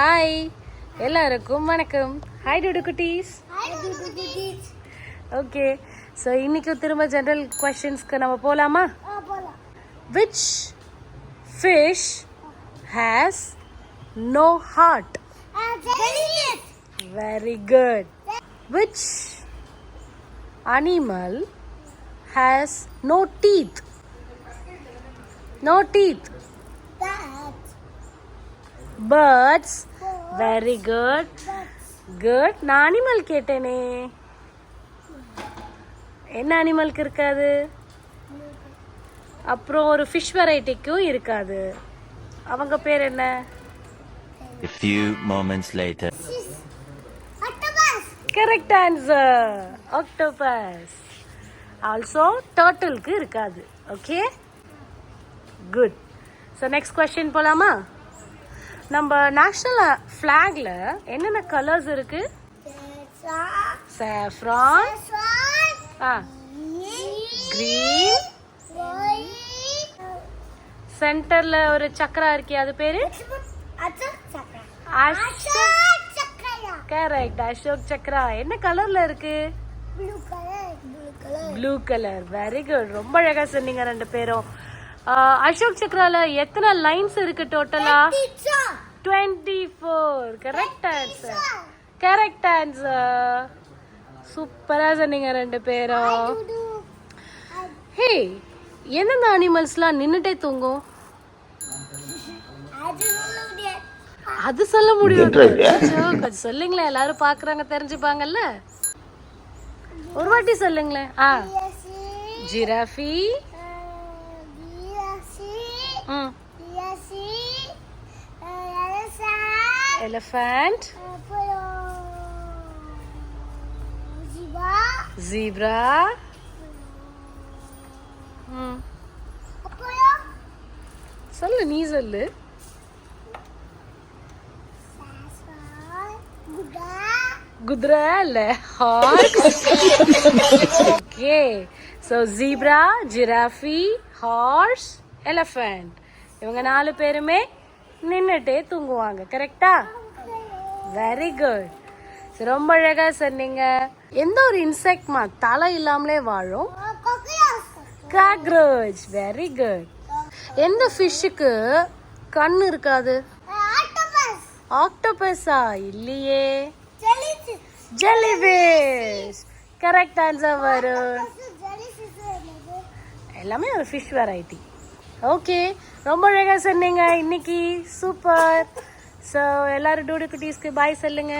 Hi எல்லாருக்கும் வணக்கம். Hi டூடு குட்டீஸ். ஓகே, ஸோ இன்னைக்கு திரும்ப ஜென்ரல் கொஸ்டின்ஸ்க்கு நம்ம போகலாமா? Which fish has no heart? Very good. Which animal has no teeth? No teeth. Birds. Very good. Good. நான் அனிமல் கேட்டேனே. என்ன அனிமலுக்கு இருக்காது? அப்புறம் ஒரு ஃபிஷ் வெரைட்டிக்கும் இருக்காது. அவங்க பேர் என்ன? A few moments later. Correct answer. Octopus. Also turtle-க்கு இருக்காது. Okay? Good. So next question போலாமா? நம்ம நேஷனல் ஃபிளாக்ல என்னென்ன கலர்ஸ் இருக்கு? saffron, green, சென்டர்ல ஒரு சக்கரா இருக்கே அது பேரு? கரெக்ட், அசோக் சக்ரா. என்ன கலர்ல இருக்கு? Blue colour. வெரி குட், ரொம்ப அழகா சொன்னீங்க ரெண்டு பேரும். அசோக் சக்ரால எத்தனை லைன்ஸ் இருக்கு டோட்டலா? 24. Correct answer. Correct answer. சூப்பரா சொன்னீங்க ரெண்டு பேரும். ஹே, எந்தெந்த அனிமல்ஸ்லாம் நின்னுட்டே தூங்கும்? அது சொல்ல முடியும். கொஞ்சம் சொல்லுங்களேன், எல்லாரும் பாக்குறாங்க, தெரிஞ்சுப்பாங்கல்ல. ஒரு வாட்டி சொல்லுங்களேன். ஜிராஃபி, எலிஃபண்ட், ஜீப்ரா, சொல்லு, நீ சொல்லு. குதிரை இல்ல, horse. Okay, so zebra, giraffe, horse, elephant, இவங்க 4 பேருமே நின்னுட்டே தூங்குவாங்க. கரெக்டா? Very good. ரொம்ப அழகா சொன்னீங்க. எந்த ஒரு இன்செக்ட்மா தலை இல்லாமலே வாழும்? காக்ரோச். Very good. எந்த ஃபிஷ்ஷுக்கு கண்ணு இருக்காது? ஆக்டோபஸா? இல்லையே, ஜெல்லிஃபிஷ். கரெக்ட் ஆன்சர் வரும். எல்லாமே ஒரு ஃபிஷ் வெரைட்டி. ஓகே, ரொம்ப அழகா சொன்னீங்க இன்னைக்கு. சூப்பர். ஸோ எல்லாரும் டூடு குட்டீஸ்க்கு பாய் சொல்லுங்க.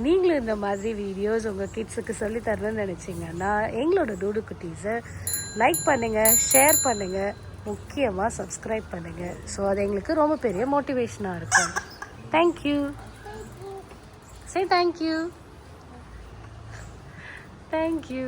நீங்களும் இந்த மாதிரி வீடியோஸ் உங்கள் கிட்ஸுக்கு சொல்லி தரணும்னு நினச்சிங்கன்னா எங்களோட டூடு குட்டீஸை லைக் பண்ணுங்கள், ஷேர் பண்ணுங்கள், முக்கியமாக சப்ஸ்கிரைப் பண்ணுங்கள். ஸோ அது எங்களுக்கு ரொம்ப பெரிய மோட்டிவேஷனாக இருக்கும். தேங்க்யூ. Say thank you. தேங்க்யூ.